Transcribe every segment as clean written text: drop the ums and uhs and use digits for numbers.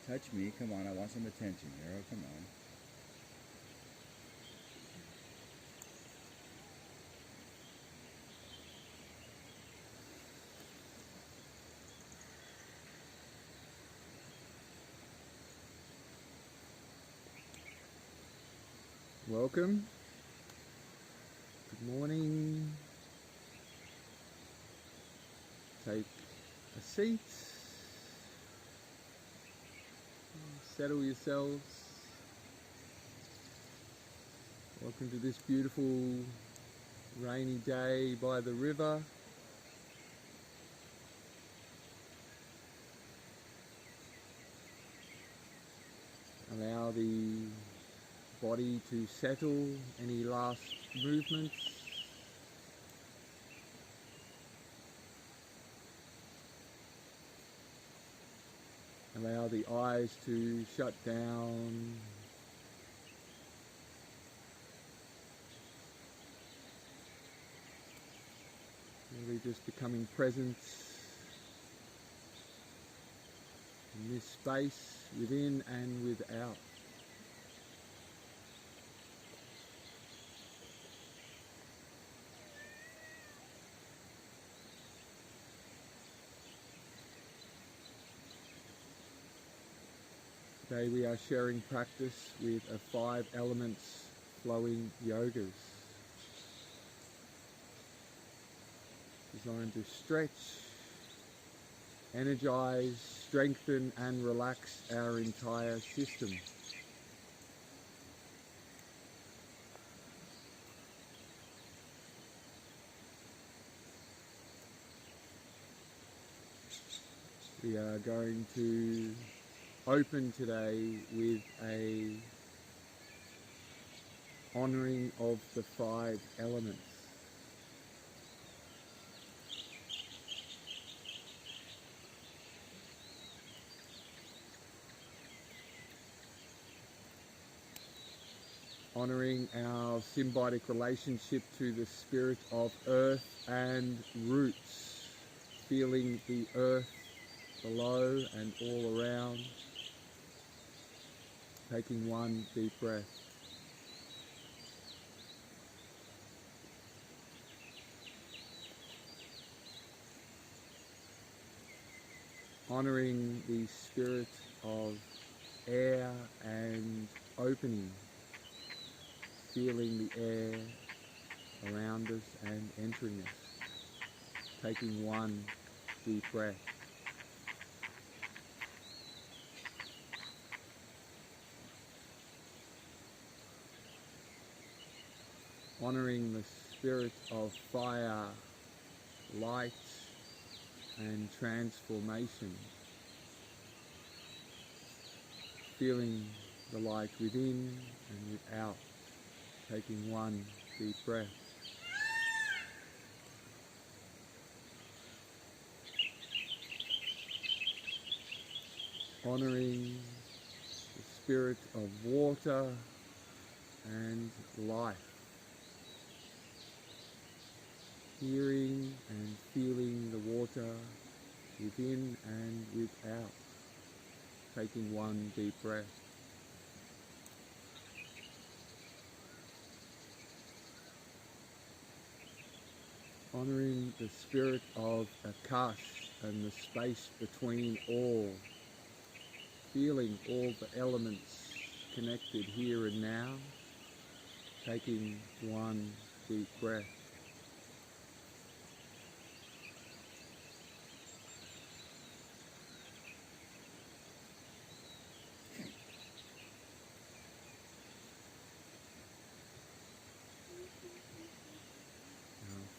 touch me. Come on, I want some attention here. Oh, come on. Welcome. Good morning. Take a seat. Settle yourselves. Welcome to this beautiful rainy day by the river. Allow the body to settle, any last movements. Allow the eyes to shut down. Really just becoming present in this space within and without. Today we are sharing practice with a 5 elements flowing yogas, designed to stretch, energize, strengthen and relax our entire system. We are going to open today with a honouring of the 5 elements. Honouring our symbiotic relationship to the spirit of earth and roots, feeling the earth below and all around. Taking one deep breath. Honouring the spirit of air and opening, feeling the air around us and entering us. Taking one deep breath. Honouring the spirit of fire, light and transformation. Feeling the light within and without. Taking one deep breath. Honouring the spirit of water and life. Hearing and feeling the water within and without. Taking one deep breath. Honouring the spirit of Akash and the space between all. Feeling all the elements connected here and now. Taking one deep breath.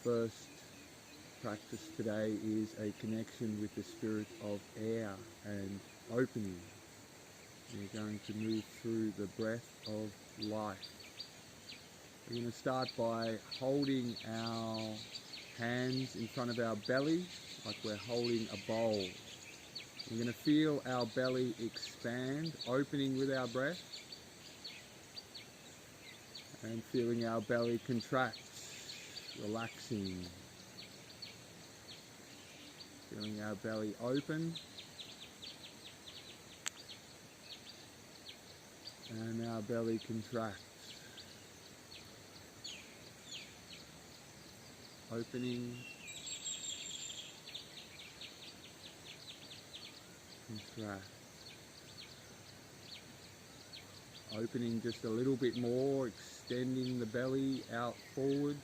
First practice today is a connection with the spirit of air and opening. We're going to move through the breath of life. We're going to start by holding our hands in front of our belly like we're holding a bowl. We're going to feel our belly expand, opening with our breath, and feeling our belly contract, relaxing. Feeling our belly open and our belly contracts. Opening, contract. Opening just a little bit more, extending the belly out forward.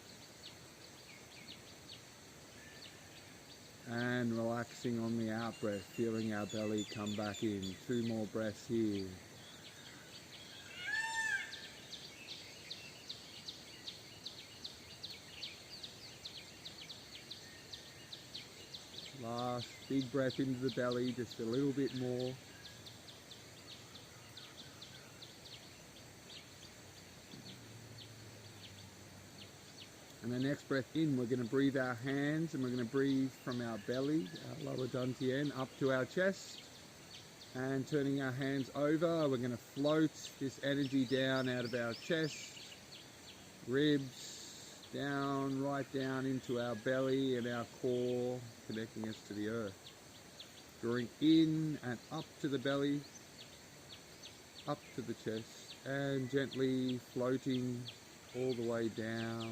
And relaxing on the out breath, feeling our belly come back in. 2 more breaths here. Last big breath into the belly, just a little bit more. And the next breath in, we're going to breathe our hands, and we're going to breathe from our belly, our lower dantian, up to our chest. And turning our hands over, we're going to float this energy down out of our chest, ribs, down, right down into our belly and our core, connecting us to the earth. Drawing in and up to the belly, up to the chest, and gently floating all the way down,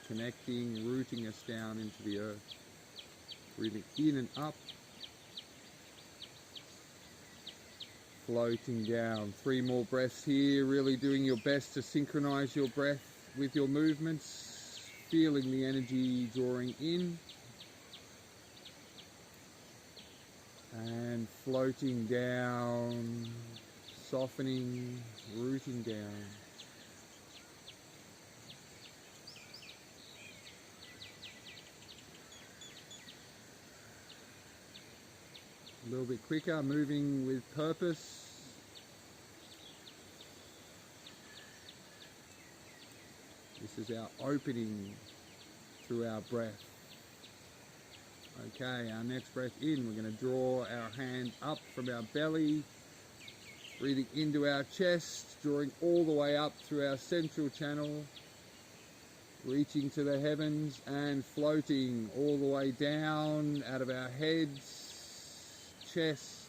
connecting, rooting us down into the earth. Breathing in and up, floating down. 3 more breaths here, really doing your best to synchronize your breath with your movements, feeling the energy drawing in and floating down, softening, rooting down. A little bit quicker, moving with purpose. This is our opening through our breath. Okay, our next breath in, we're going to draw our hand up from our belly, breathing into our chest, drawing all the way up through our central channel, reaching to the heavens and floating all the way down out of our heads, chest,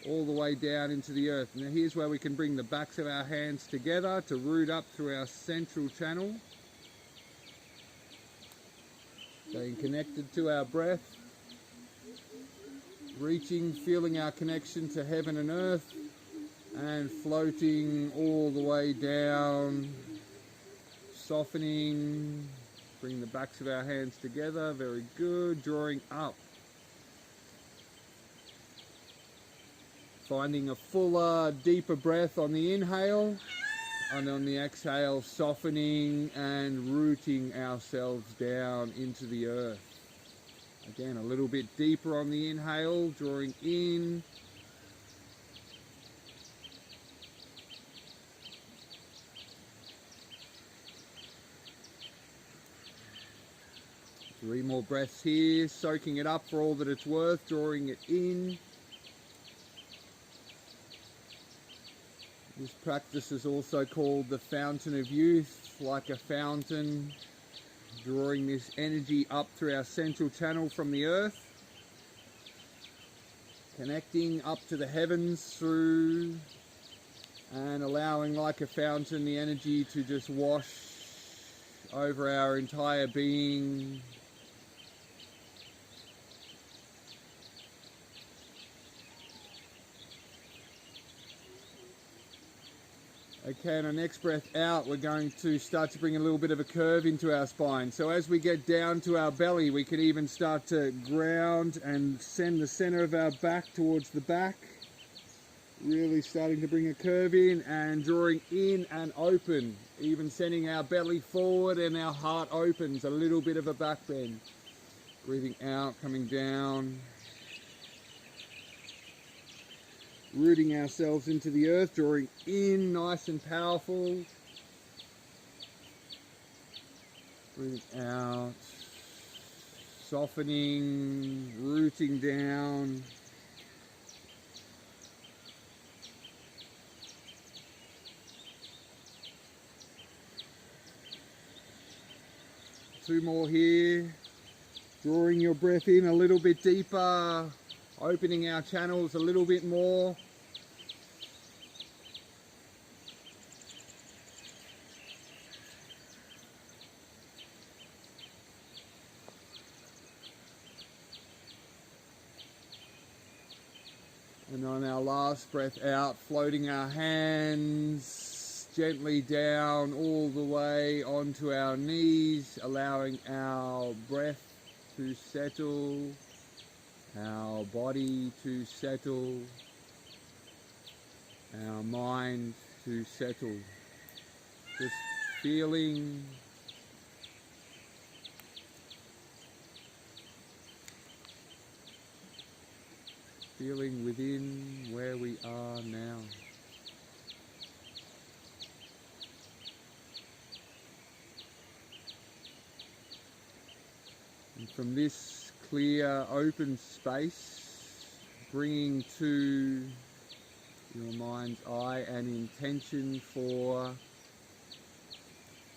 all the way down into the earth. Now here's where we can bring the backs of our hands together to root up through our central channel. Staying connected to our breath, reaching, feeling our connection to heaven and earth, and floating all the way down, softening, bring the backs of our hands together, very good, drawing up. Finding a fuller, deeper breath on the inhale, and on the exhale, softening and rooting ourselves down into the earth. Again, a little bit deeper on the inhale, drawing in. Three more breaths here, soaking it up for all that it's worth, drawing it in. This practice is also called the fountain of youth, like a fountain, drawing this energy up through our central channel from the earth, connecting up to the heavens through, and allowing, like a fountain, the energy to just wash over our entire being. Okay, and our next breath out, we're going to start to bring a little bit of a curve into our spine. So as we get down to our belly, we can even start to ground and send the center of our back towards the back. Really starting to bring a curve in and drawing in and open. Even sending our belly forward and our heart opens, a little bit of a back bend. Breathing out, coming down. Rooting ourselves into the earth, drawing in nice and powerful. Breathing out, softening, rooting down. Two more here. Drawing your breath in a little bit deeper. Opening our channels a little bit more. And on our last breath out, floating our hands gently down all the way onto our knees, allowing our breath to settle, our body to settle, our mind to settle. Just feeling within where we are now. And from this clear, open space, bringing to your mind's eye an intention for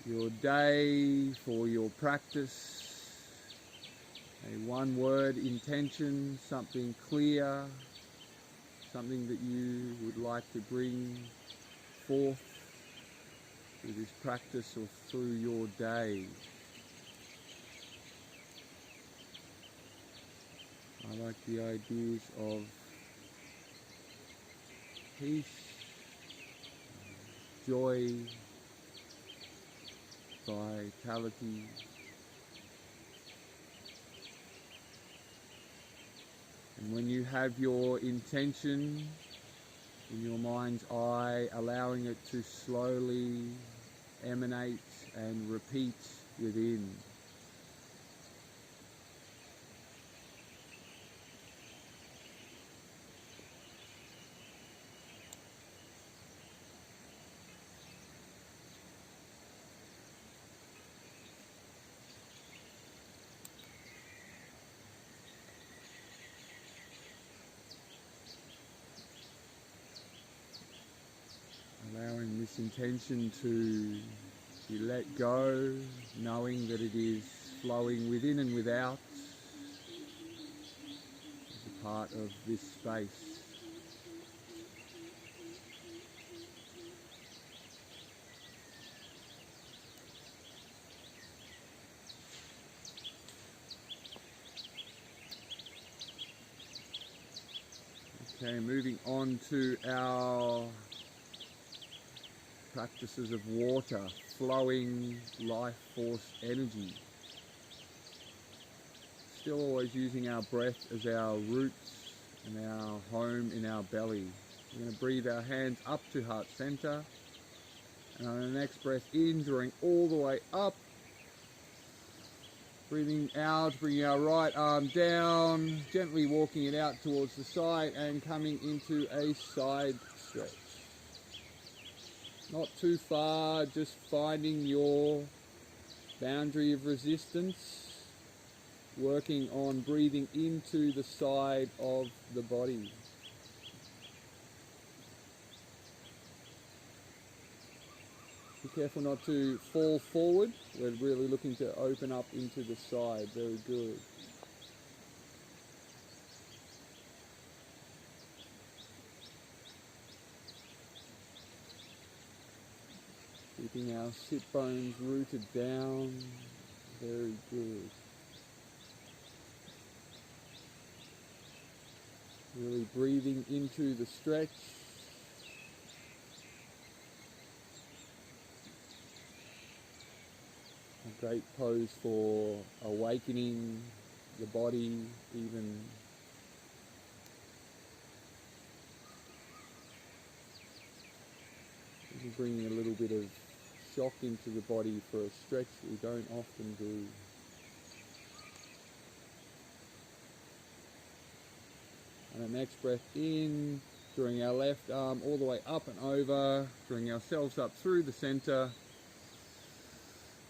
your day, for your practice, a one-word intention, something clear, something that you would like to bring forth through this practice or through your day. I like the ideas of peace, joy, vitality. And when you have your intention in your mind's eye, allowing it to slowly emanate and repeat within. Allowing this intention to be let go, knowing that it is flowing within and without as a part of this space. Okay, moving on to our practices of water, flowing life force energy. Still always using our breath as our roots and our home in our belly. We're going to breathe our hands up to heart center. And on the next breath in, drawing all the way up. Breathing out, bringing our right arm down, gently walking it out towards the side and coming into a side stretch. Not too far, just finding your boundary of resistance, working on breathing into the side of the body. Be careful not to fall forward. We're really looking to open up into the side. Very good. Keeping our sit bones rooted down. Very good. Really breathing into the stretch. A great pose for awakening the body, even bringing a little bit of shock into the body for a stretch that we don't often do. And the next breath in, drawing our left arm all the way up and over, drawing ourselves up through the center.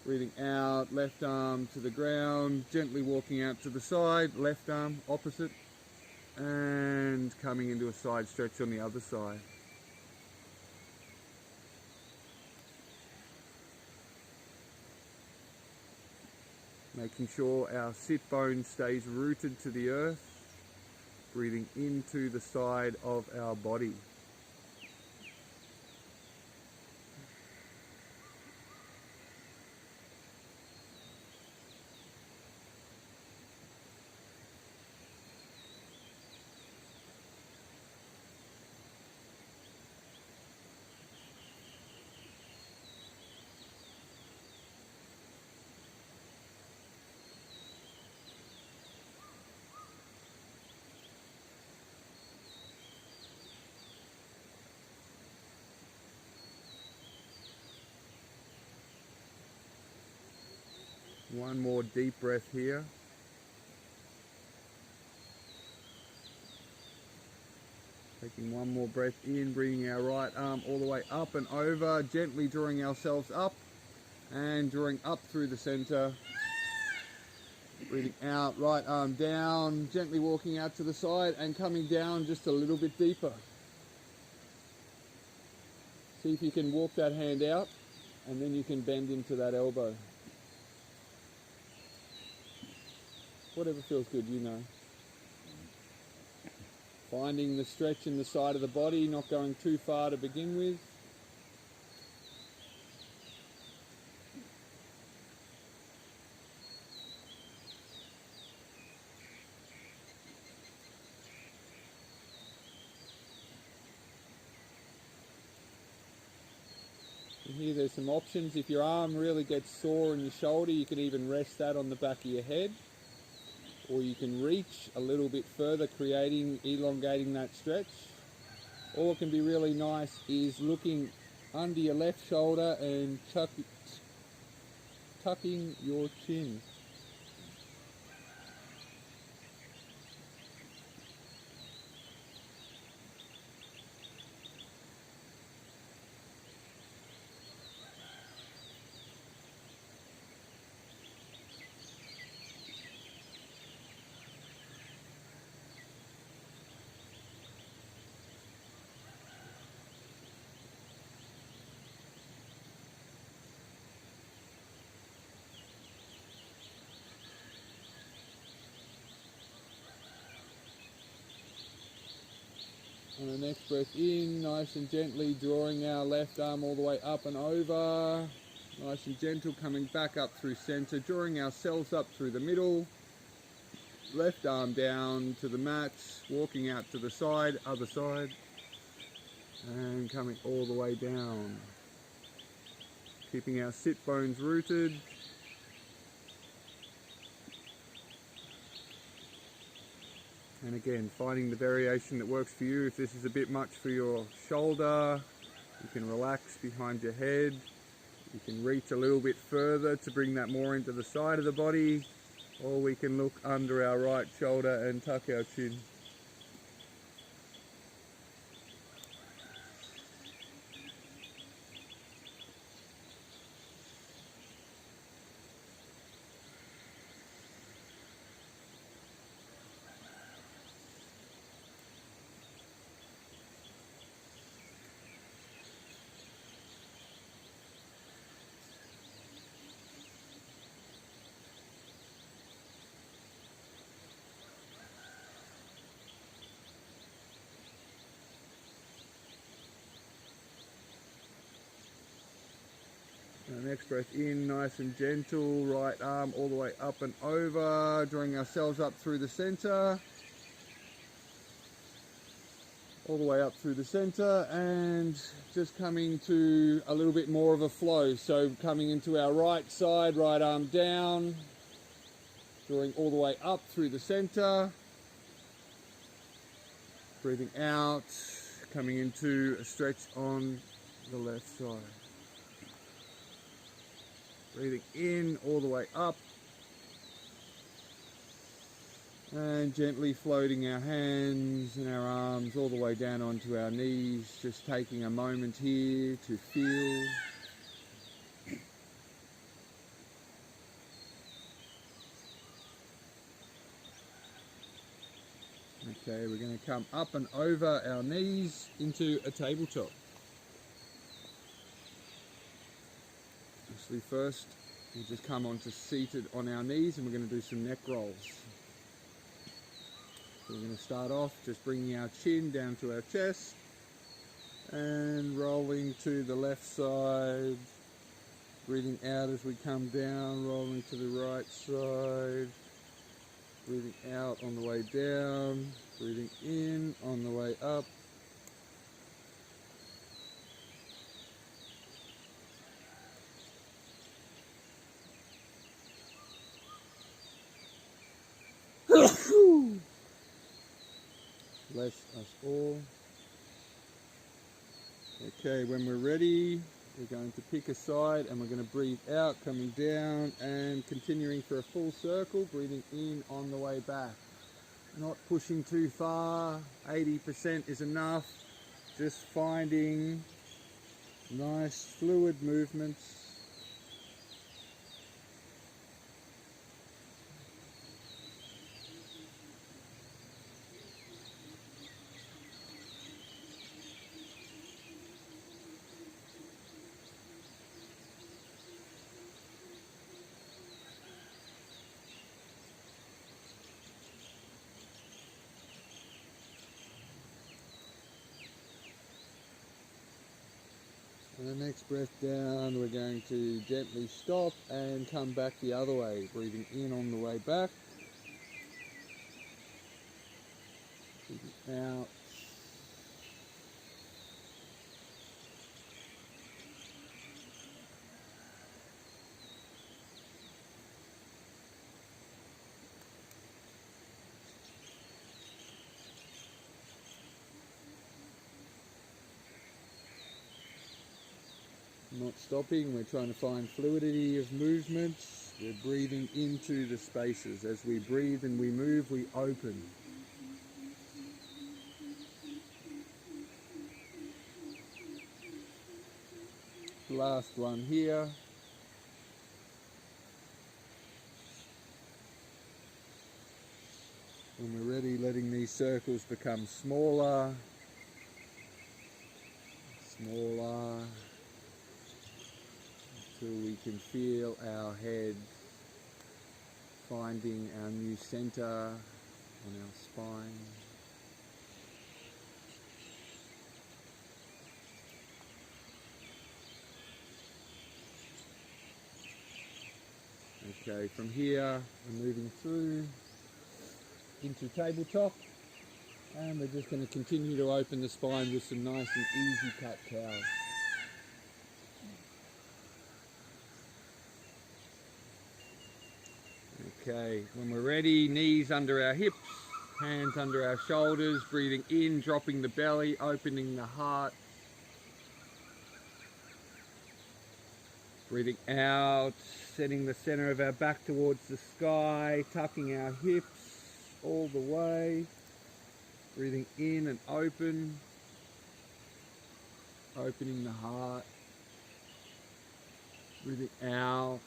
Breathing out, left arm to the ground, gently walking out to the side, left arm opposite, and coming into a side stretch on the other side. Making sure our sit bone stays rooted to the earth, breathing into the side of our body. One more deep breath here. Taking one more breath in, bringing our right arm all the way up and over, gently drawing ourselves up and drawing up through the center. Breathing out, right arm down, gently walking out to the side and coming down just a little bit deeper. See if you can walk that hand out and then you can bend into that elbow. Whatever feels good, you know. Finding the stretch in the side of the body, not going too far to begin with. And here there's some options. If your arm really gets sore in your shoulder, you can even rest that on the back of your head. Or you can reach a little bit further, elongating that stretch. Or what can be really nice is looking under your left shoulder and tucking your chin. On the next breath in, nice and gently drawing our left arm all the way up and over. Nice and gentle, coming back up through center, drawing ourselves up through the middle. Left arm down to the mat, walking out to the side, other side. And coming all the way down. Keeping our sit bones rooted. And again, finding the variation that works for you. If this is a bit much for your shoulder, you can relax behind your head. You can reach a little bit further to bring that more into the side of the body. Or we can look under our right shoulder and tuck our chin. Next breath in, nice and gentle, right arm all the way up and over, drawing ourselves up through the center. All the way up through the center and just coming to a little bit more of a flow. So coming into our right side, right arm down, drawing all the way up through the center. Breathing out, coming into a stretch on the left side. Breathing in all the way up and gently floating our hands and our arms all the way down onto our knees, just taking a moment here to feel. Okay, we're going to come up and over our knees into a tabletop. First, we'll just come onto seated on our knees and we're going to do some neck rolls. So we're going to start off just bringing our chin down to our chest and rolling to the left side, breathing out as we come down, rolling to the right side, breathing out on the way down, breathing in on the way up. Bless us all. Okay, when we're ready, We're going to pick a side and we're going to breathe out, coming down and continuing for a full circle, breathing in on the way back. Not pushing too far, 80% is enough. Just finding nice fluid movements. And the next breath down, we're going to gently stop and come back the other way, breathing in on the way back, breathing out. Not stopping, we're trying to find fluidity of movements. We're breathing into the spaces. As we breathe and we move, we open. Last one here. When we're ready, letting these circles become smaller, smaller, until we can feel our head finding our new center on our spine. Okay, from here we're moving through into tabletop, and we're just going to continue to open the spine with some nice and easy cat cows. Okay, when we're ready, knees under our hips, hands under our shoulders, breathing in, dropping the belly, opening the heart. Breathing out, setting the center of our back towards the sky, tucking our hips all the way. Breathing in and open, opening the heart. Breathing out,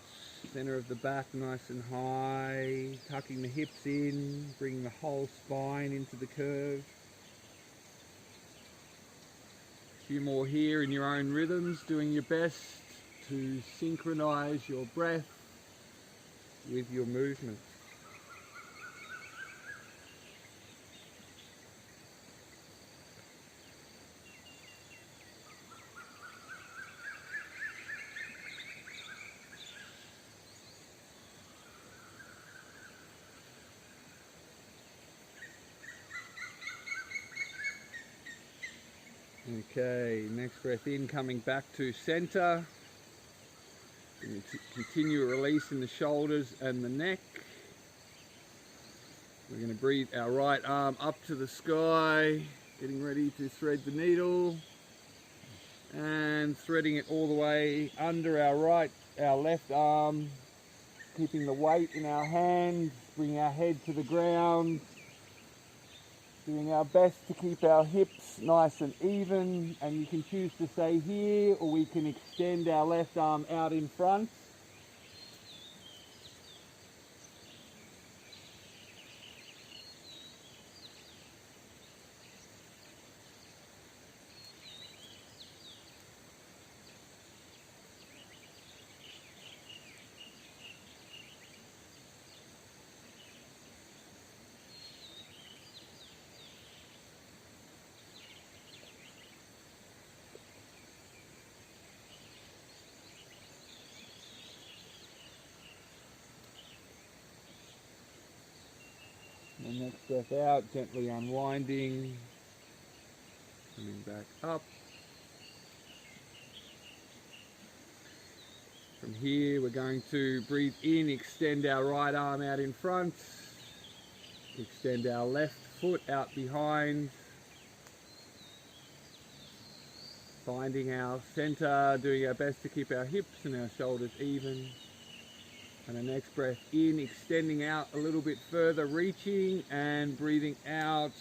center of the back nice and high, tucking the hips in, bringing the whole spine into the curve. A few more here in your own rhythms, doing your best to synchronize your breath with your movement. Okay, next breath in, coming back to center. Continue releasing the shoulders and the neck. We're going to breathe our right arm up to the sky, getting ready to thread the needle, and threading it all the way under our left arm, keeping the weight in our hands, bring our head to the ground, doing our best to keep our hips nice and even, and you can choose to stay here, or we can extend our left arm out in front. And next breath out, gently unwinding, coming back up. From here, we're going to breathe in, extend our right arm out in front, extend our left foot out behind, Finding our center, doing our best to keep our hips and our shoulders even. And the next breath in, extending out a little bit further, reaching, and breathing out.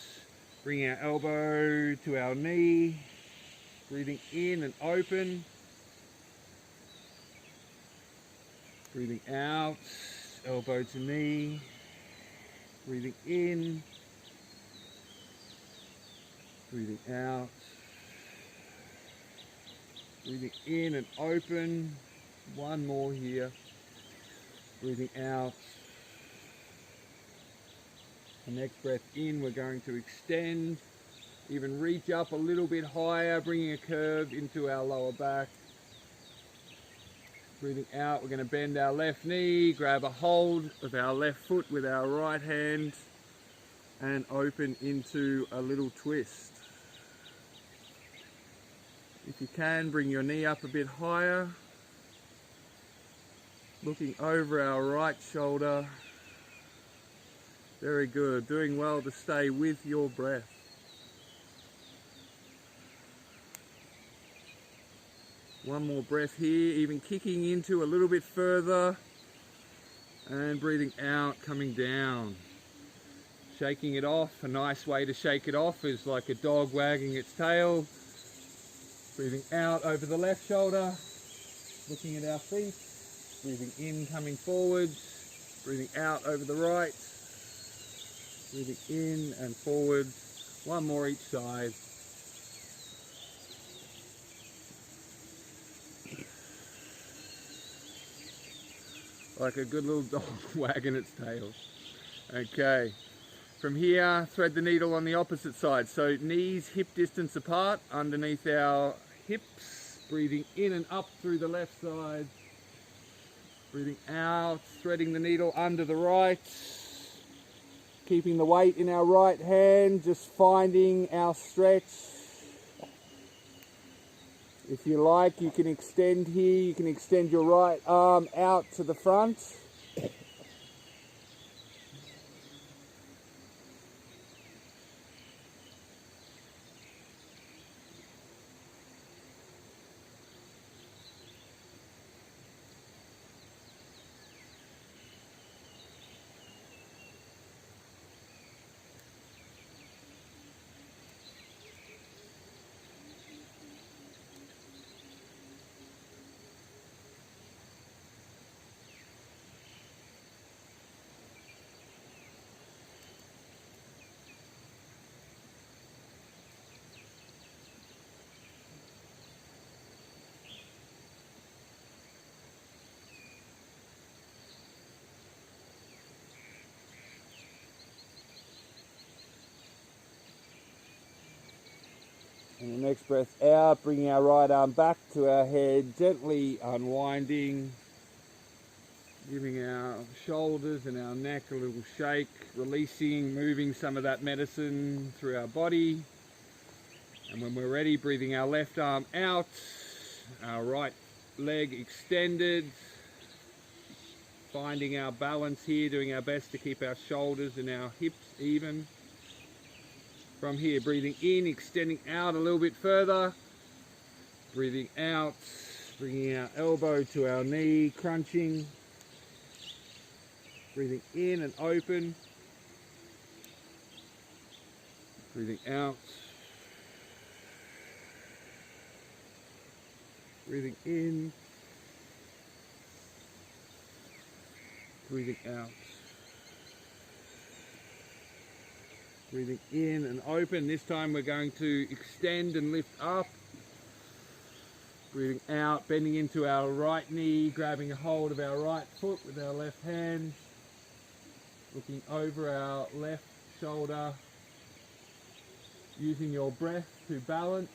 Bring our elbow to our knee. Breathing in and open. Breathing out, elbow to knee. Breathing in. Breathing out. Breathing in and open. One more here. Breathing out. The next breath in, we're going to extend, even reach up a little bit higher, bringing a curve into our lower back. Breathing out, we're going to bend our left knee, grab a hold of our left foot with our right hand, and open into a little twist. If you can, bring your knee up a bit higher, looking over our right shoulder. Very good, doing well to stay with your breath. One more breath here, even kicking into a little bit further, and breathing out, coming down. Shaking it off, a nice way to shake it off is like a dog wagging its tail. Breathing out over the left shoulder, looking at our feet, breathing in, coming forward, breathing out over the right, breathing in and forward, one more each side. Like a good little dog wagging its tail. Okay, from here, thread the needle on the opposite side. So knees hip distance apart, underneath our hips, breathing in and up through the left side. Breathing out, threading the needle under the right. Keeping the weight in our right hand, just finding our stretch. If you like, you can extend here. You can extend your right arm out to the front. And the next breath out, bringing our right arm back to our head, gently unwinding, giving our shoulders and our neck a little shake, releasing, moving some of that medicine through our body. And when we're ready, breathing our left arm out, our right leg extended, finding our balance here, doing our best to keep our shoulders and our hips even. From here, breathing in, extending out a little bit further. Breathing out, bringing our elbow to our knee, crunching. Breathing in and open. Breathing out. Breathing in. Breathing out. Breathing in and open. This time we're going to extend and lift up. Breathing out, bending into our right knee, grabbing a hold of our right foot with our left hand. Looking over our left shoulder. Using your breath to balance.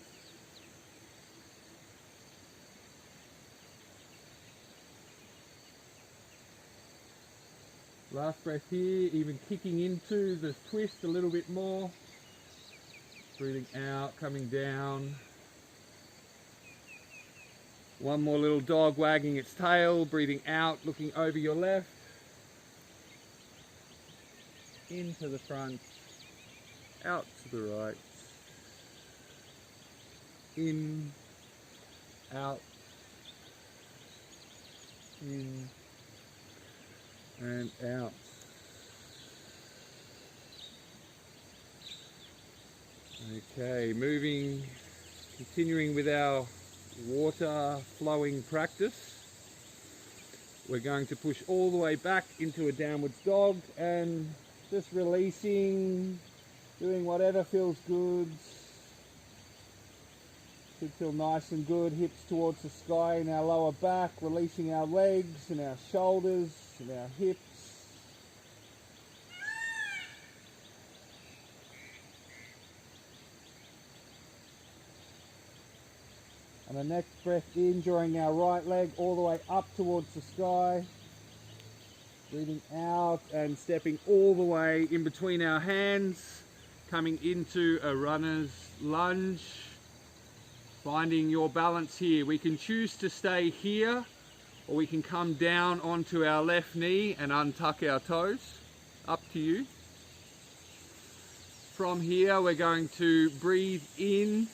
Last breath here, even kicking into the twist a little bit more. Breathing out, coming down. One more little dog wagging its tail. Breathing out, looking over your left. Into the front. Out to the right. In out, in and out. Okay, continuing with our water flowing practice. We're going to push all the way back into a downwards dog and just releasing, doing whatever feels good. Should feel nice and good. Hips towards the sky in our lower back, releasing our legs and our shoulders and our hips. And the next breath in, drawing our right leg all the way up towards the sky. Breathing out and stepping all the way in between our hands, coming into a runner's lunge. Finding your balance here. We can choose to stay here, or we can come down onto our left knee and untuck our toes. Up to you. From here, we're going to breathe in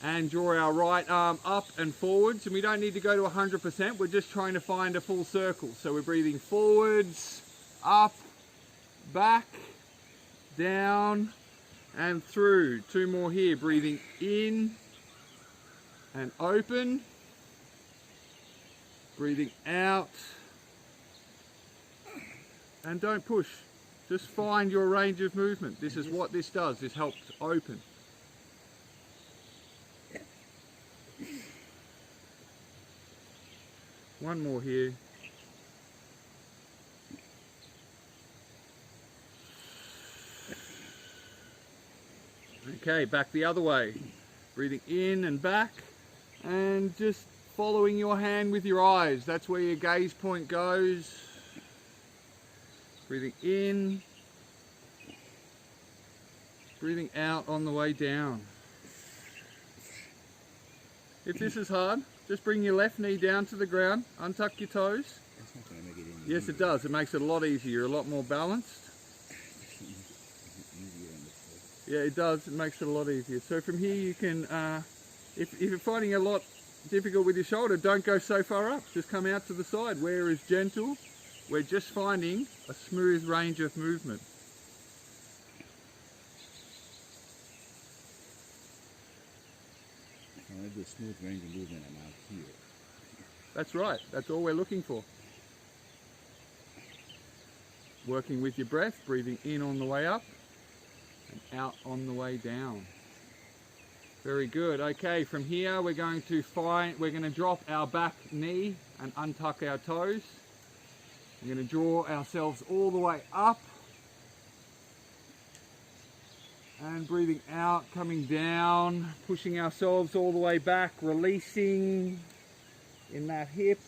and draw our right arm up and forwards, and we don't need to go to 100%, we're just trying to find a full circle. So we're breathing forwards, up, back, down and through. Two more here, breathing in and open, breathing out and don't push, just find your range of movement. This is what this does, this helps open. One more here. Okay, back the other way. Breathing in and back and just following your hand with your eyes. That's where your gaze point goes. Breathing in. Breathing out on the way down. If this is hard, just bring your left knee down to the ground, untuck your toes. That's not going to make it any Yes, it does. It makes it a lot easier. You're a lot more balanced. Yeah, it does. It makes it a lot easier. So from here you can, if you're finding it a lot difficult with your shoulder, don't go so far up. Just come out to the side. Where is gentle. We're just finding a smooth range of movement. I want to do a smooth range of movement. I'm out here. That's right. That's all we're looking for. Working with your breath, breathing in on the way up and out on the way down. Very good. Okay, from here we're going to drop our back knee and untuck our toes. We're going to draw ourselves all the way up and breathing out, coming down, pushing ourselves all the way back, releasing in that hip.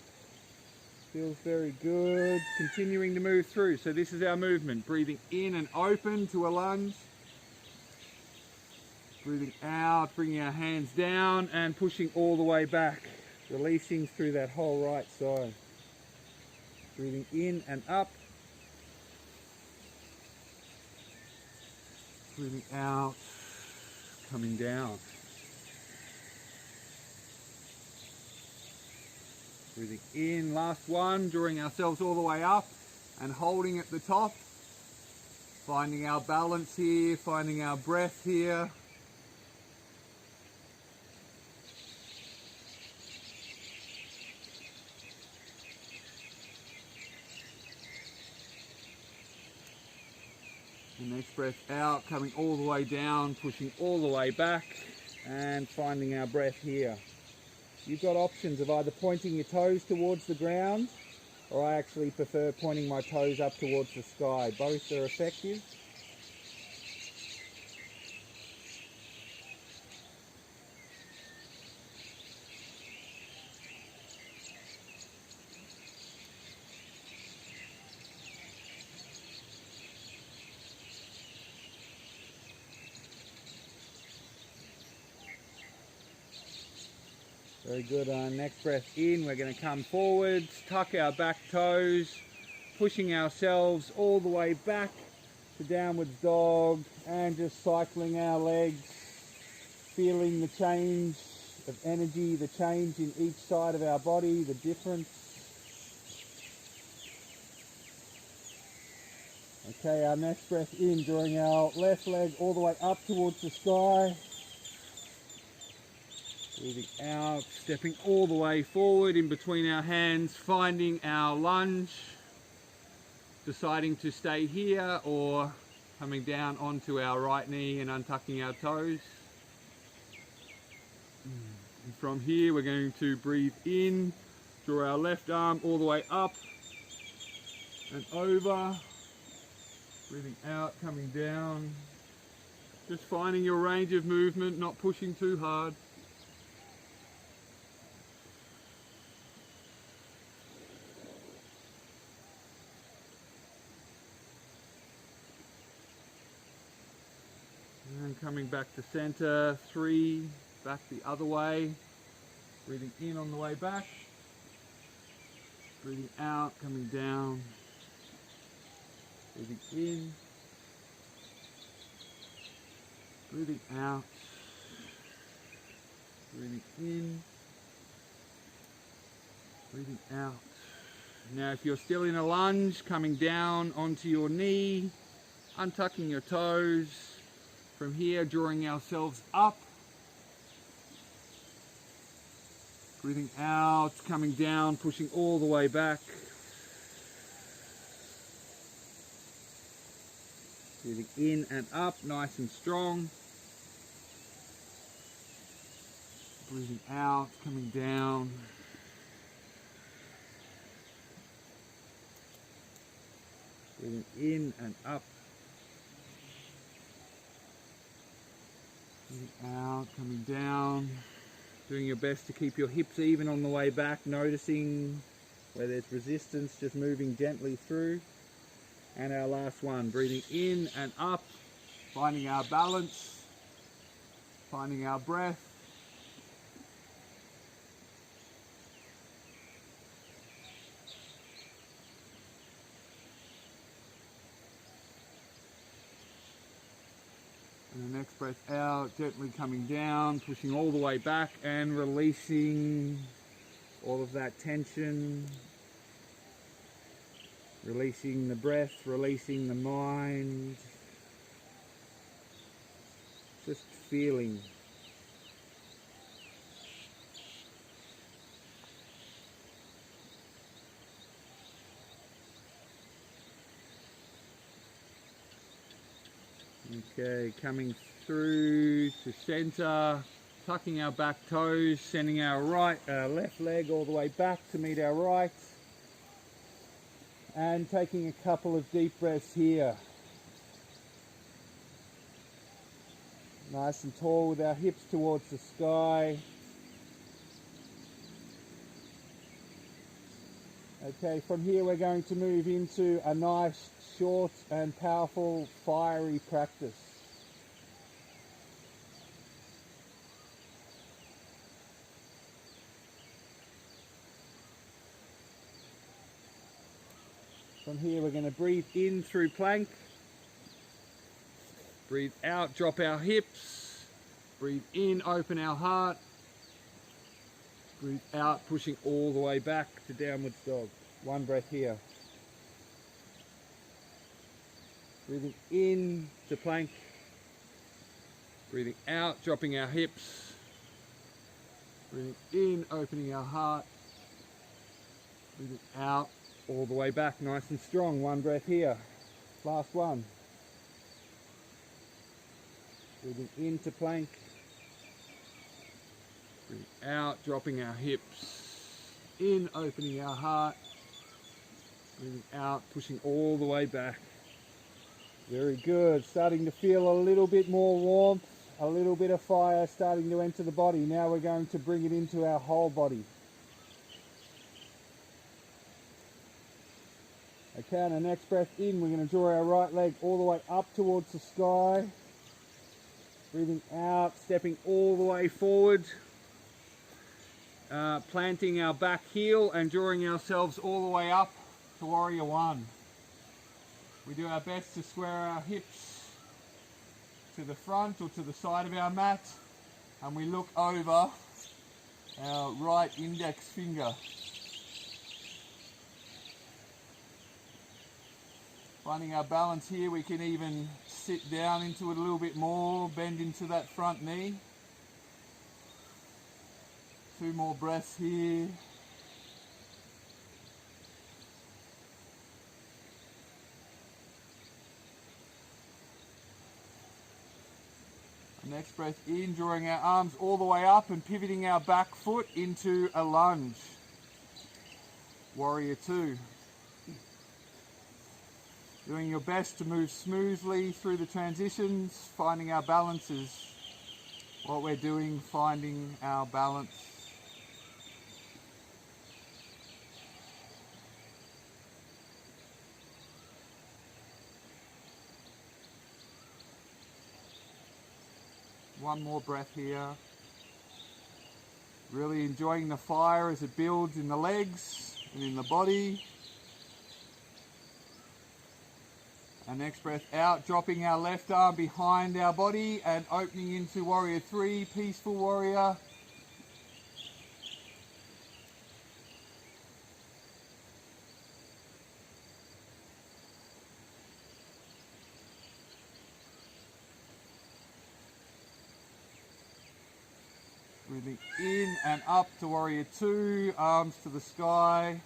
Feels very good. Continuing to move through. So this is our movement. Breathing in and open to a lunge. Breathing out, bringing our hands down and pushing all the way back. Releasing through that whole right side. Breathing in and up. Breathing out, coming down. Breathing in, last one, drawing ourselves all the way up and holding at the top. Finding our balance here, finding our breath here. The next breath out, coming all the way down, pushing all the way back and finding our breath here. You've got options of either pointing your toes towards the ground, or I actually prefer pointing my toes up towards the sky. Both are effective. Very good. Next breath in, we're going to come forwards, tuck our back toes, pushing ourselves all the way back to downwards dog and just cycling our legs, feeling the change of energy, the change in each side of our body, the difference. Okay, our next breath in, drawing our left leg all the way up towards the sky. Breathing out, stepping all the way forward in between our hands, finding our lunge, deciding to stay here or coming down onto our right knee and untucking our toes. And from here we're going to breathe in, draw our left arm all the way up and over. Breathing out, coming down. Just finding your range of movement, not pushing too hard. And coming back to center, 3, back the other way. Breathing in on the way back. Breathing out, coming down. Breathing in. Breathing out. Breathing in. Breathing out. Now if you're still in a lunge, coming down onto your knee, untucking your toes. From here, drawing ourselves up. Breathing out, coming down, pushing all the way back. Breathing in and up, nice and strong. Breathing out, coming down. Breathing in and up. Breathing out, coming down. Doing your best to keep your hips even on the way back, noticing where there's resistance, just moving gently through. And our last one, breathing in and up, finding our balance, finding our breath. And the next breath out, gently coming down, pushing all the way back and releasing all of that tension. Releasing the breath, releasing the mind. Just feeling. Okay, coming through to center, tucking our back toes, sending our left leg all the way back to meet our right. And taking a couple of deep breaths here. Nice and tall with our hips towards the sky. Okay, from here we're going to move into a nice, short and powerful, fiery practice. From here we're going to breathe in through plank. Breathe out, drop our hips. Breathe in, open our heart. Breathe out, pushing all the way back to downward dog. One breath here. Breathing in to plank. Breathing out, dropping our hips. Breathing in, opening our heart. Breathing out, all the way back, nice and strong. One breath here. Last one. Breathing into plank. Breathing out, dropping our hips. In, opening our heart. Breathing out, pushing all the way back. Very good. Starting to feel a little bit more warmth, a little bit of fire starting to enter the body. Now we're going to bring it into our whole body. Okay, on the next breath in, we're going to draw our right leg all the way up towards the sky. Breathing out, stepping all the way forward. Planting our back heel and drawing ourselves all the way up to Warrior One. We do our best to square our hips to the front or to the side of our mat, and we look over our right index finger. Finding our balance here, we can even sit down into it a little bit more, bend into that front knee. 2 more breaths here. Next breath in, drawing our arms all the way up and pivoting our back foot into a lunge. Warrior 2. Doing your best to move smoothly through the transitions, finding our balance is what we're doing, finding our balance. One more breath here. Really enjoying the fire as it builds in the legs and in the body. Our next breath out, dropping our left arm behind our body and opening into Warrior 3, Peaceful Warrior. Breathing in and up to Warrior 2, arms to the sky.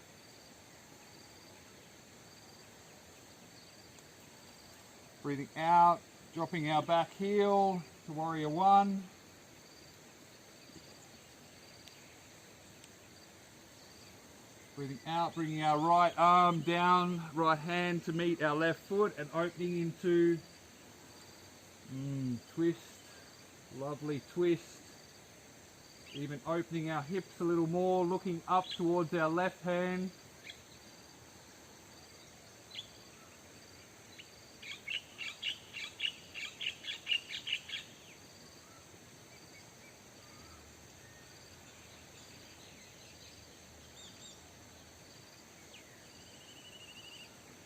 Breathing out, dropping our back heel to Warrior 1. Breathing out, bringing our right arm down, right hand to meet our left foot and opening into twist, lovely twist. Even opening our hips a little more, looking up towards our left hand.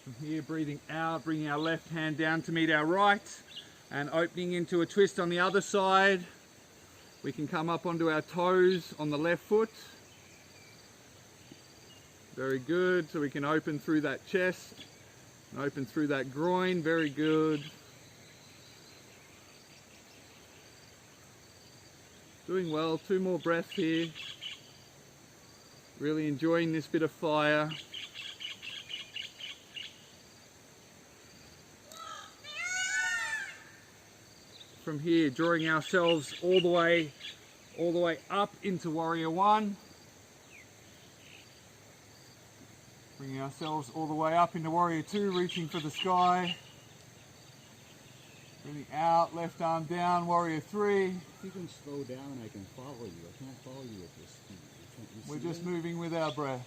From here, breathing out, bringing our left hand down to meet our right and opening into a twist on the other side. We can come up onto our toes on the left foot. Very good. So we can open through that chest and open through that groin. Very good. Doing well. 2 more breaths here. Really enjoying this bit of fire. From here, drawing ourselves all the way up into Warrior 1. Bringing ourselves all the way up into Warrior 2, reaching for the sky. Breathing out, left arm down, Warrior 3. If you can slow down, I can follow you. I can't follow you at this speed. We're just moving with our breath.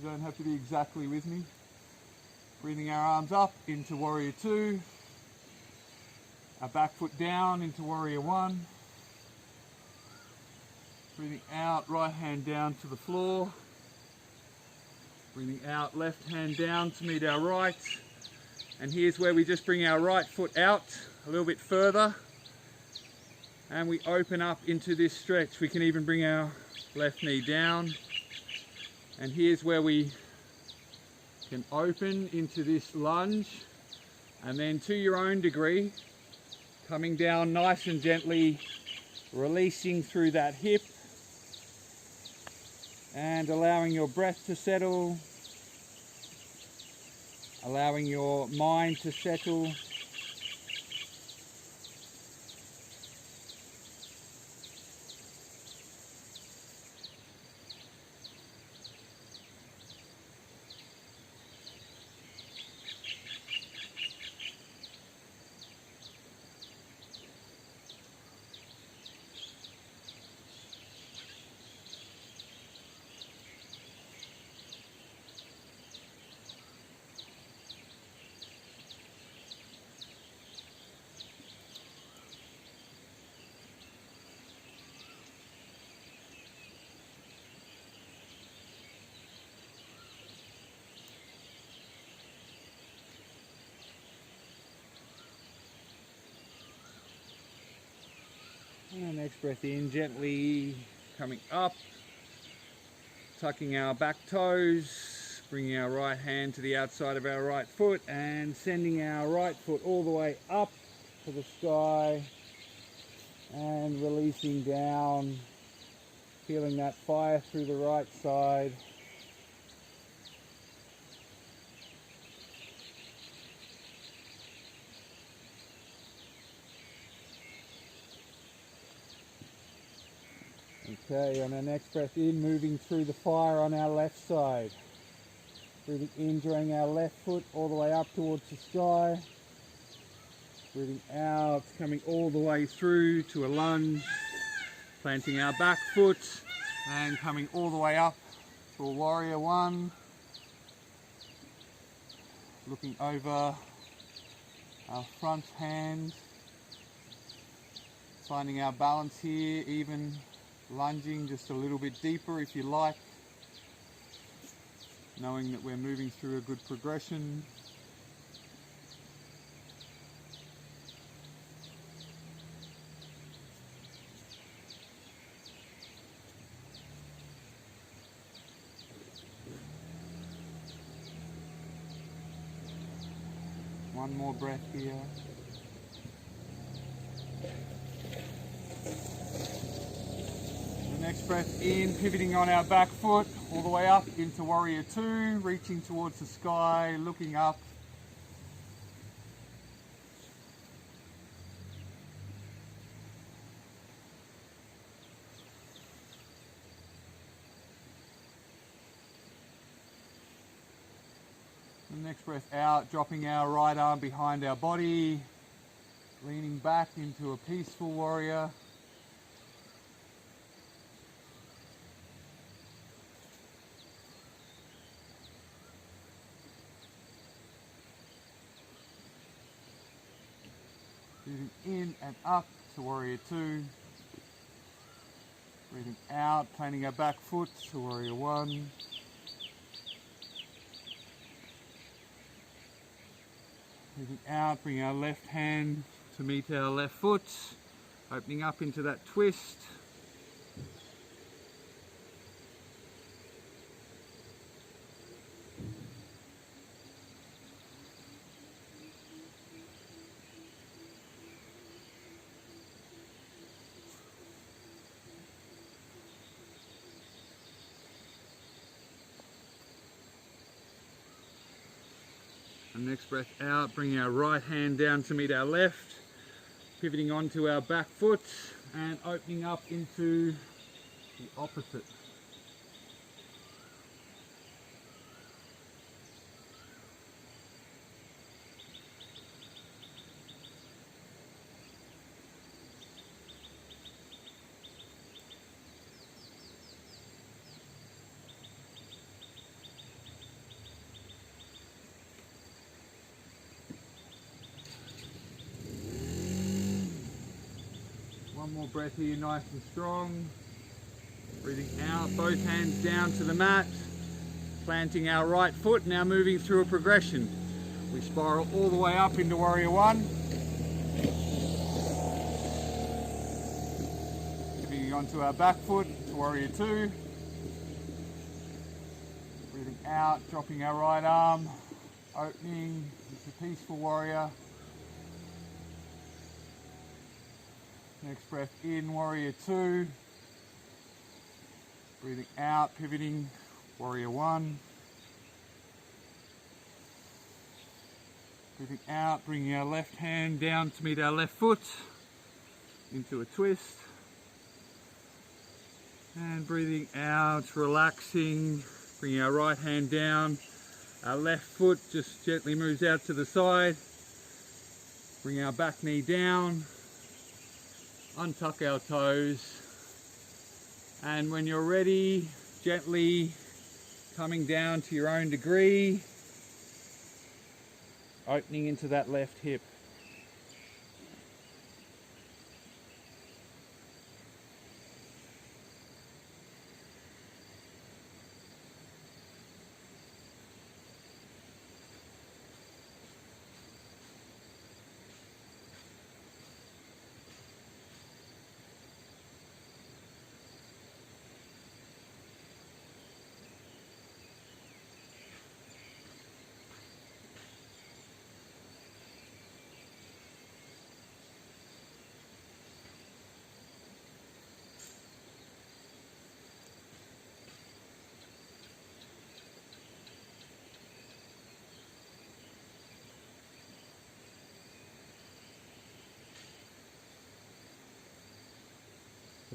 You don't have to be exactly with me. Breathing our arms up into Warrior 2. Our back foot down into Warrior 1. Breathing out, right hand down to the floor. Breathing out, left hand down to meet our right. And here's where we just bring our right foot out a little bit further. And we open up into this stretch. We can even bring our left knee down. And here's where we can open into this lunge, and then to your own degree, coming down nice and gently, releasing through that hip and allowing your breath to settle, allowing your mind to settle. And our next breath in, gently coming up, tucking our back toes, bringing our right hand to the outside of our right foot and sending our right foot all the way up to the sky and releasing down, feeling that fire through the right side. Okay, on our next breath in, moving through the fire on our left side. Breathing in, drawing our left foot all the way up towards the sky. Breathing out, coming all the way through to a lunge. Planting our back foot and coming all the way up to a warrior one. Looking over our front hand. Finding our balance here, even lunging just a little bit deeper if you like. Knowing that we're moving through a good progression. One more breath here. The next breath in, pivoting on our back foot all the way up into warrior two, reaching towards the sky, looking up. The next breath out, dropping our right arm behind our body, leaning back into a peaceful warrior. Breathing in and up to warrior two. Breathing out, planting our back foot to warrior one. Breathing out, bring our left hand to meet our left foot, opening up into that twist. And next breath out, bringing our right hand down to meet our left, pivoting onto our back foot and opening up into the opposite. One more breath here, nice and strong. Breathing out, both hands down to the mat. Planting our right foot, now moving through a progression. We spiral all the way up into warrior one. Moving onto our back foot to warrior two. Breathing out, dropping our right arm, opening into peaceful warrior. Next breath in, warrior two. Breathing out, pivoting, warrior one. Breathing out, bringing our left hand down to meet our left foot into a twist. And breathing out, relaxing, bringing our right hand down. Our left foot just gently moves out to the side. Bring our back knee down. Untuck our toes. And when you're ready, gently coming down to your own degree, opening into that left hip.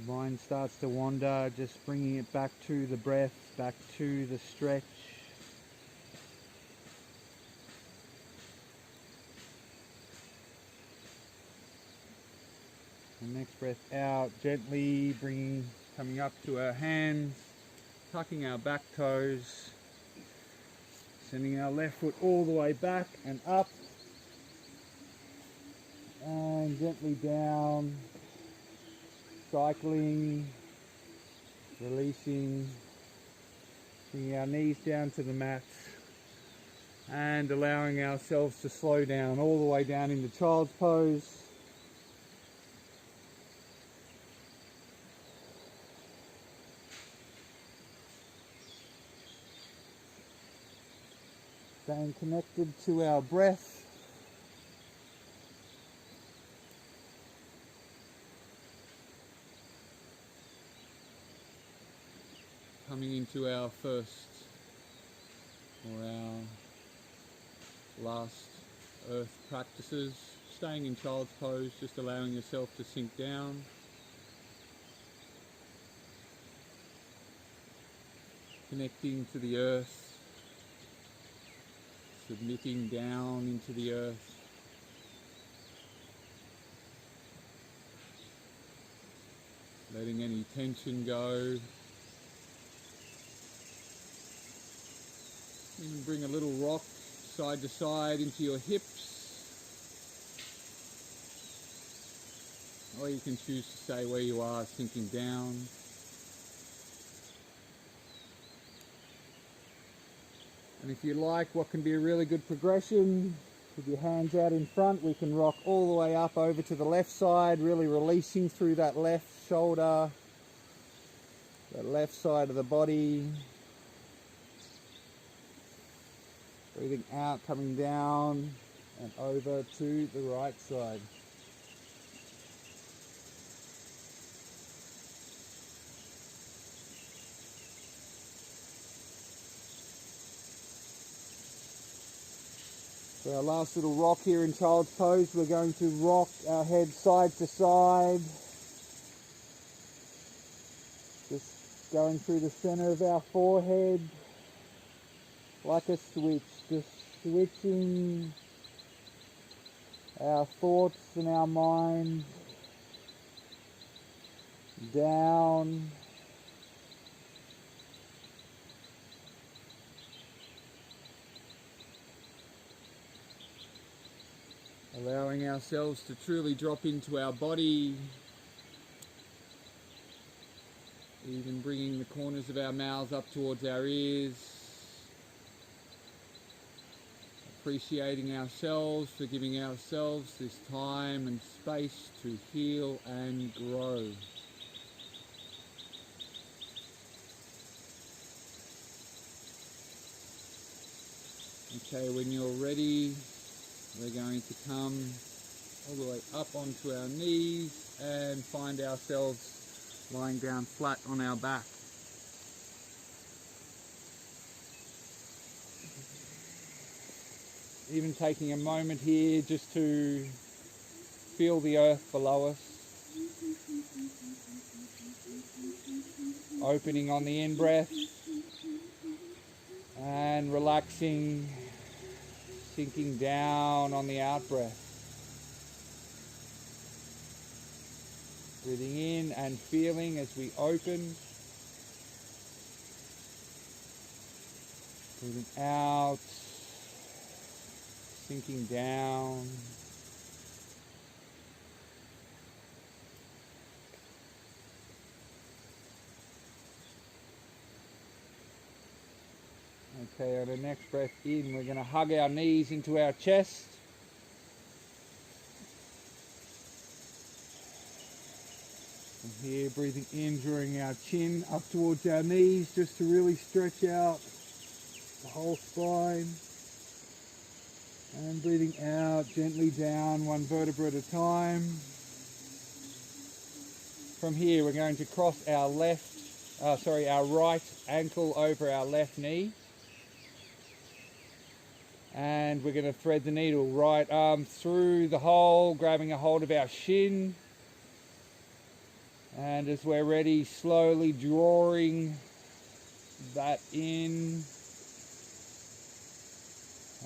The mind starts to wander, just bringing it back to the breath, back to the stretch. And next breath out, gently coming up to our hands, tucking our back toes, sending our left foot all the way back and up, and gently down, cycling, releasing, bringing our knees down to the mat, and allowing ourselves to slow down all the way down into child's pose. Staying connected to our breath. Coming into our first or our last earth practices, staying in child's pose, just allowing yourself to sink down. Connecting to the earth, submitting down into the earth. Letting any tension go. Even bring a little rock side to side into your hips. Or you can choose to stay where you are, sinking down. And if you like, what can be a really good progression, with your hands out in front, we can rock all the way up over to the left side, really releasing through that left shoulder, that left side of the body. Breathing out, coming down and over to the right side. For our last little rock here in child's pose, we're going to rock our head side to side. Just going through the center of our forehead like a switch. Just switching our thoughts and our mind down allowing ourselves to truly drop into our body, even bringing the corners of our mouths up towards our ears. Appreciating ourselves for giving ourselves this time and space to heal and grow. Okay, when you're ready, we're going to come all the way up onto our knees and find ourselves lying down flat on our back. Even taking a moment here just to feel the earth below us. Opening on the in-breath and relaxing, sinking down on the out-breath. Breathing in and feeling as we open. Breathing out. Sinking down. Okay, on the next breath in, we're going to hug our knees into our chest. From here, breathing in, drawing our chin up towards our knees, just to really stretch out the whole spine. And breathing out gently down, one vertebra at a time. From here, we're going to cross our our right ankle over our left knee. And we're going to thread the needle, right arm through the hole, grabbing a hold of our shin. And as we're ready, slowly drawing that in.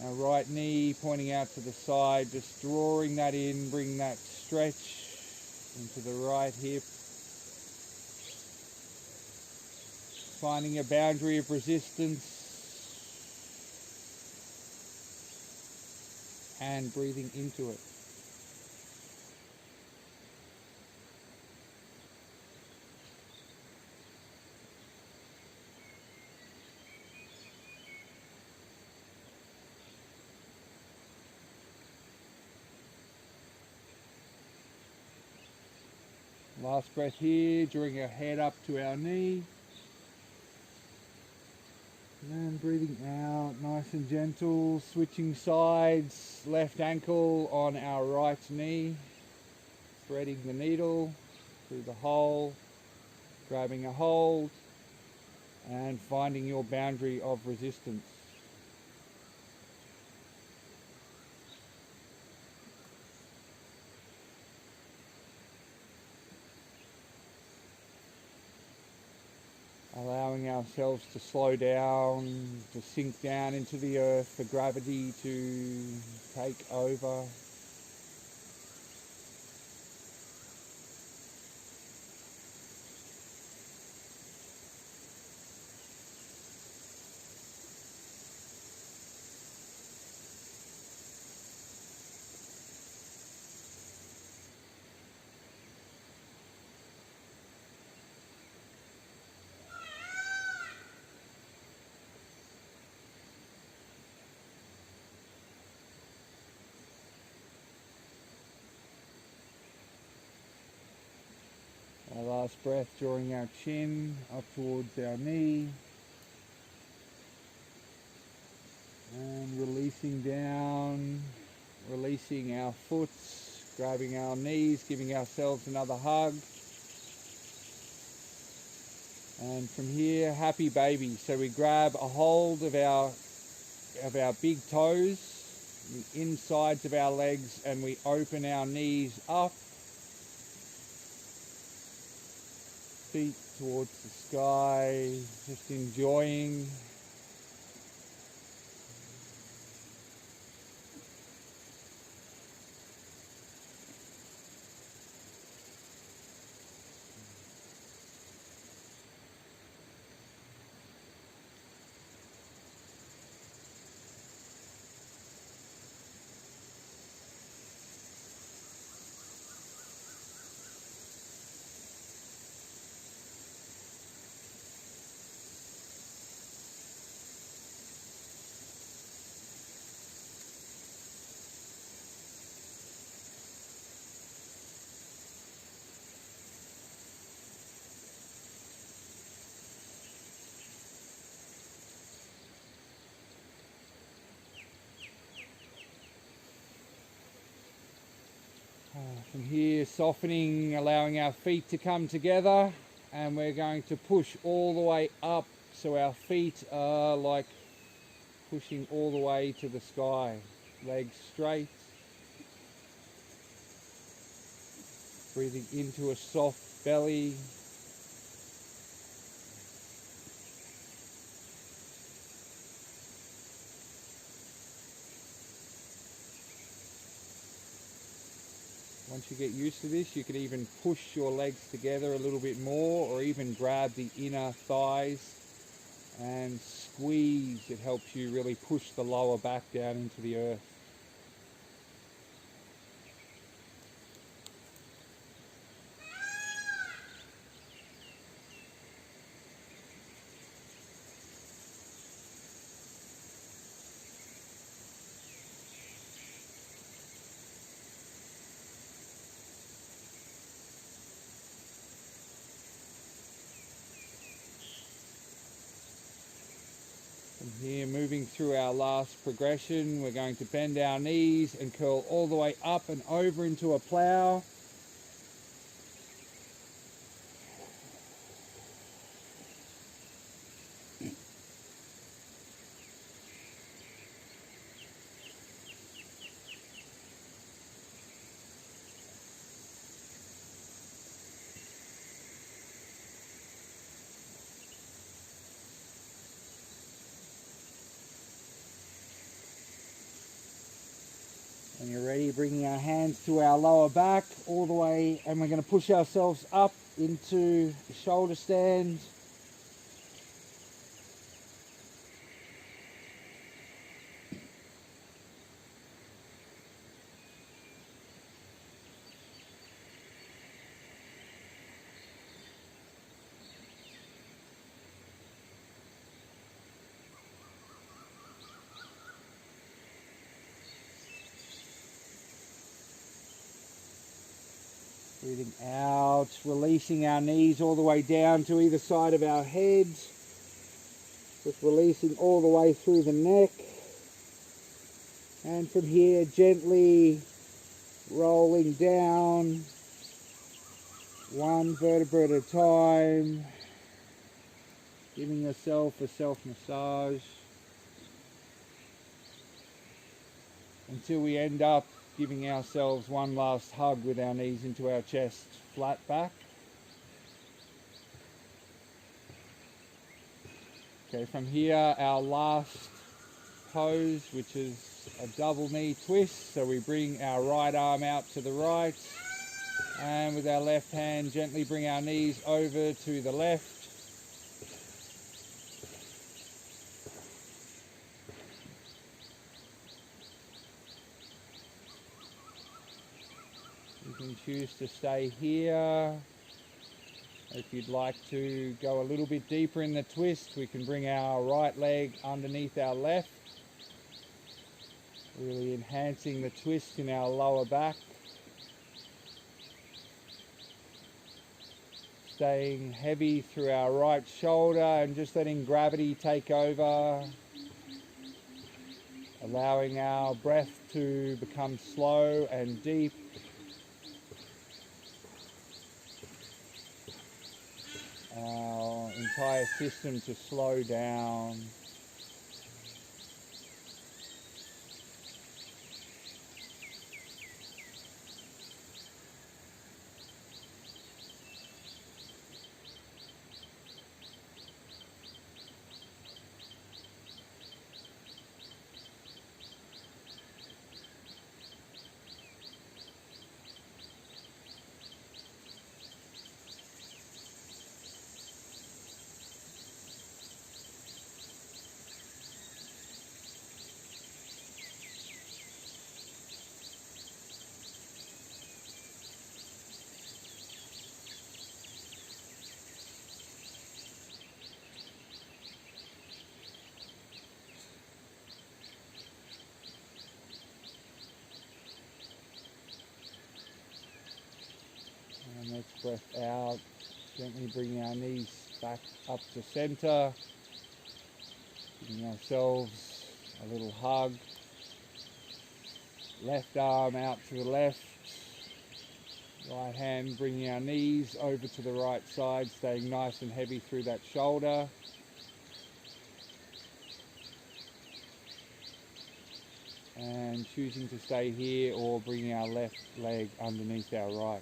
Our right knee pointing out to the side, just drawing that in, bring that stretch into the right hip. Finding a boundary of resistance and breathing into it. Last breath here, drawing our head up to our knee. And then breathing out, nice and gentle, switching sides, left ankle on our right knee, threading the needle through the hole, grabbing a hold, and finding your boundary of resistance. Allowing ourselves to slow down, to sink down into the earth, for gravity to take over. Our last breath, drawing our chin up towards our knee. And releasing down, releasing our foot, grabbing our knees, giving ourselves another hug. And from here, happy baby. So we grab a hold of our big toes, the insides of our legs, and we open our knees up. Feet towards the sky, just enjoying. From here, softening, allowing our feet to come together, and we're going to push all the way up so our feet are like pushing all the way to the sky. Legs straight. Breathing into a soft belly. Once you get used to this, you can even push your legs together a little bit more, or even grab the inner thighs and squeeze. It helps you really push the lower back down into the earth. From here, moving through our last progression, we're going to bend our knees and curl all the way up and over into a plow. When you're ready, bringing our hands to our lower back all the way, and we're going to push ourselves up into the shoulder stand. Breathing out, releasing our knees all the way down to either side of our head. Just releasing all the way through the neck. And from here, gently rolling down, one vertebra at a time. Giving yourself a self-massage. Until we end up giving ourselves one last hug with our knees into our chest, flat back. Okay, from here, our last pose, which is a double knee twist. So we bring our right arm out to the right, and with our left hand, gently bring our knees over to the left. You can choose to stay here. If you'd like to go a little bit deeper in the twist, we can bring our right leg underneath our left, really enhancing the twist in our lower back. Staying heavy through our right shoulder and just letting gravity take over. Allowing our breath to become slow and deep. Our entire system to slow down. And next breath out, gently bringing our knees back up to center, giving ourselves a little hug. Left arm out to the left, right hand bringing our knees over to the right side, staying nice and heavy through that shoulder. And choosing to stay here or bringing our left leg underneath our right.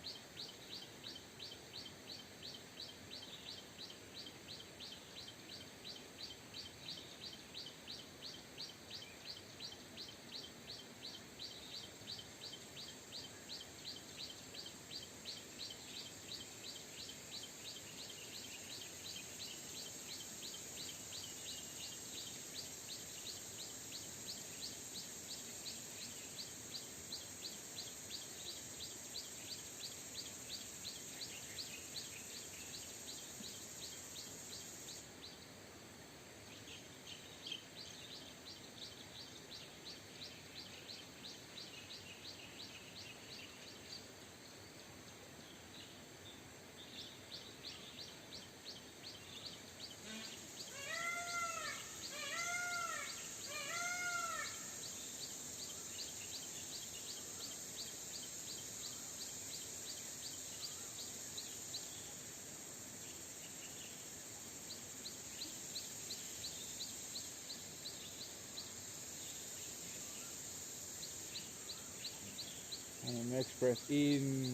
And the next breath in,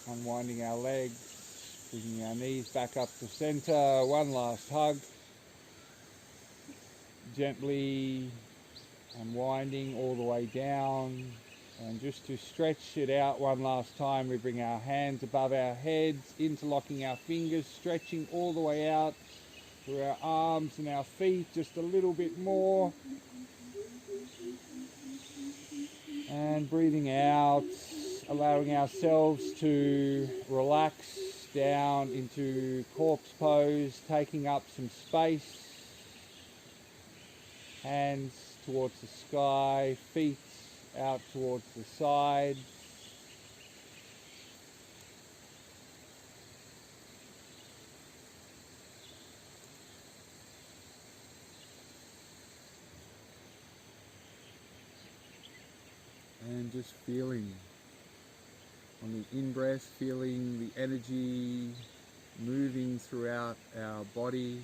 unwinding our legs, bringing our knees back up to center. One last hug. Gently unwinding all the way down, And just to stretch it out one last time, we bring our hands above our heads, interlocking our fingers, stretching all the way out through our arms and our feet just a little bit more. And breathing out, allowing ourselves to relax down into corpse pose, taking up some space. Hands towards the sky, feet out towards the side. And just feeling on the in-breath, feeling the energy moving throughout our body.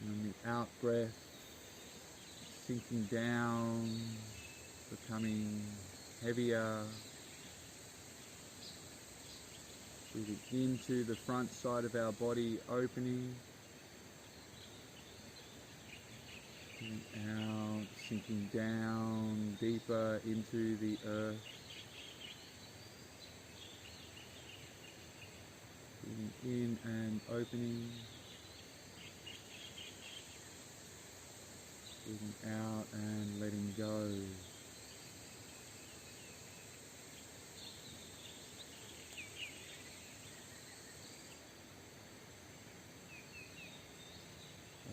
And on the out-breath, sinking down, becoming heavier. Breathing into the front side of our body, opening. And out, sinking down deeper into the earth. Breathing in and opening. Breathing out and letting go.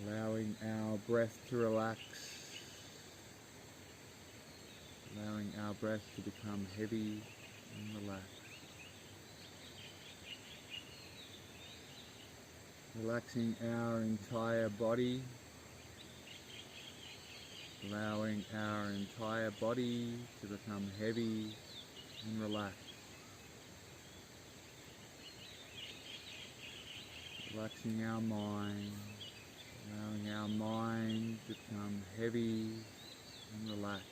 Allowing our breath to relax. Allowing our breath to become heavy and relaxed. Relaxing our entire body. Allowing our entire body to become heavy and relaxed. Relaxing our mind. Allowing our mind to become heavy and relaxed.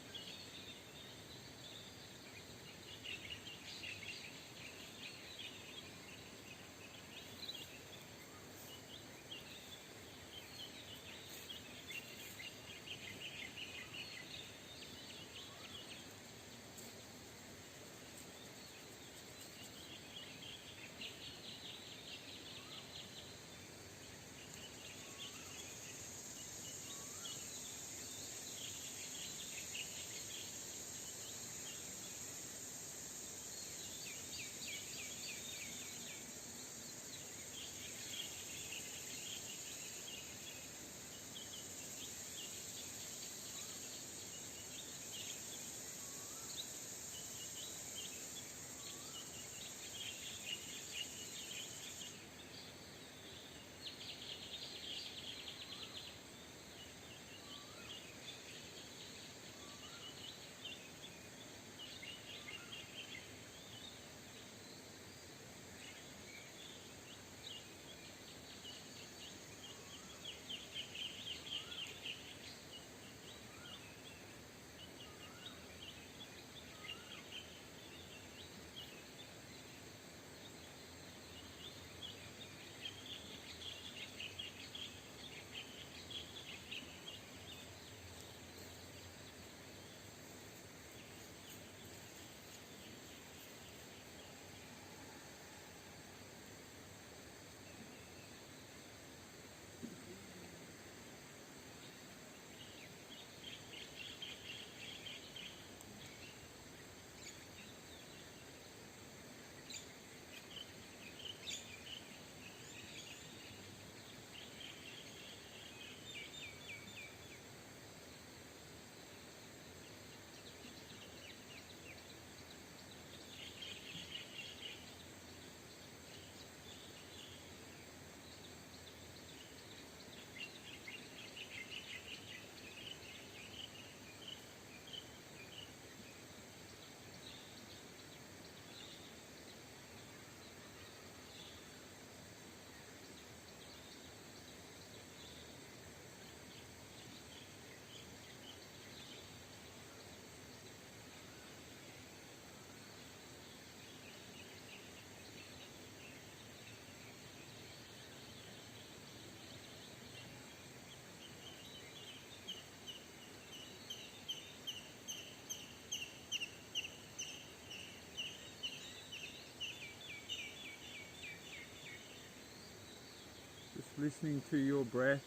listening to your breath,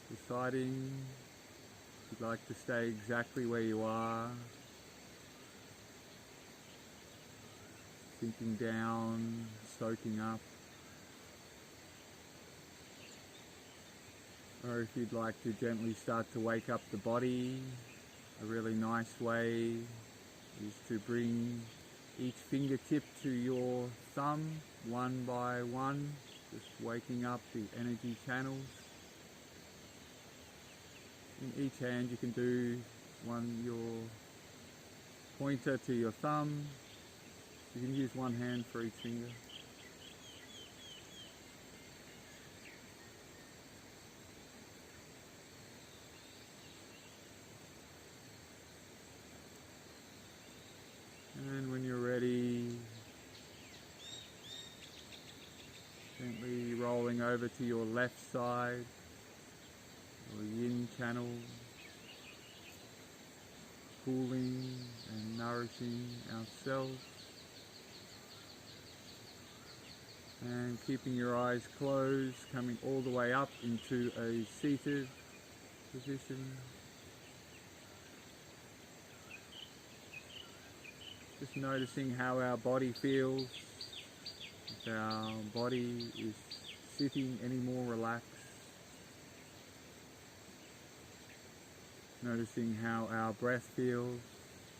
deciding if you'd like to stay exactly where you are, sinking down, soaking up, or if you'd like to gently start to wake up the body. A really nice way is to bring each fingertip to your thumb one by one, just waking up the energy channels. In each hand you can do your pointer to your thumb. You can use one hand for each finger. And when you're ready, gently rolling over to your left side, your yin channel, cooling and nourishing ourselves. And keeping your eyes closed, coming all the way up into a seated position. Just noticing how our body feels, if our body is sitting any more relaxed. Noticing how our breath feels,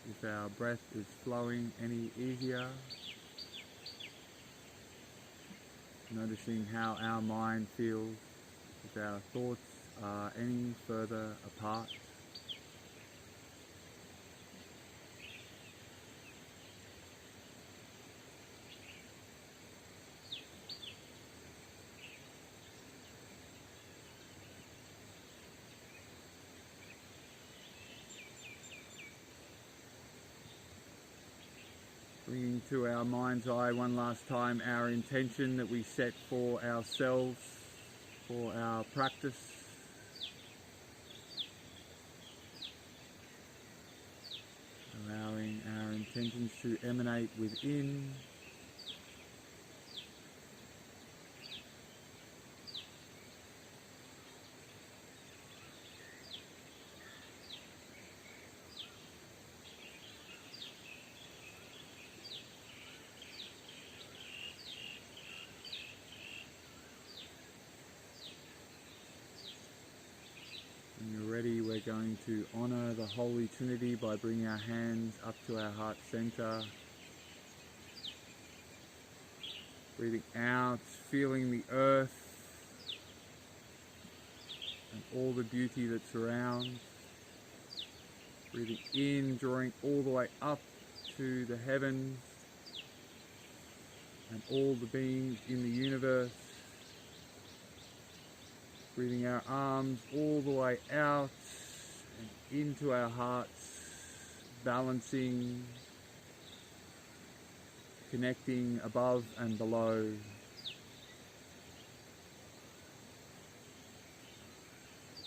if our breath is flowing any easier. Noticing how our mind feels, if our thoughts are any further apart. Bringing to our mind's eye one last time our intention that we set for ourselves, for our practice. Allowing our intentions to emanate within. When you're ready, we're going to honour the Holy Trinity by bringing our hands up to our heart centre. Breathing out, feeling the earth and all the beauty that surrounds. Breathing in, drawing all the way up to the heavens and all the beings in the universe. Breathing our arms all the way out and into our hearts, balancing, connecting above and below.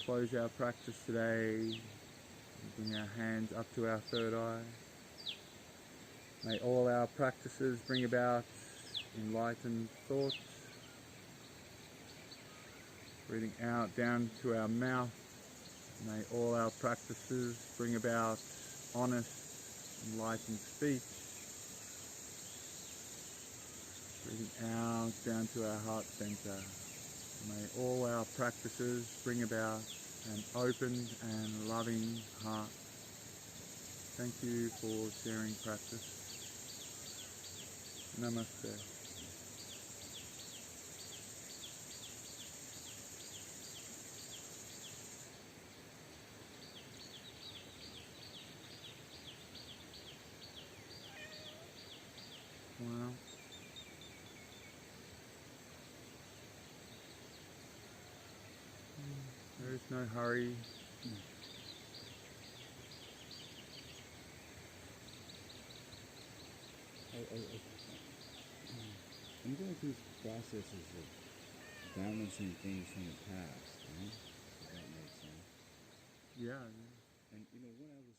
Close our practice today. Bring our hands up to our third eye. May all our practices bring about enlightened thoughts. Breathing out down to our mouth. May all our practices bring about honest, enlightened speech. Breathing out down to our heart center. May all our practices bring about an open and loving heart. Thank you for sharing practice. Namaste. Wow. There is no hurry. I'm going through processes of balancing things from the past, right? If that makes sense. Yeah. And when I was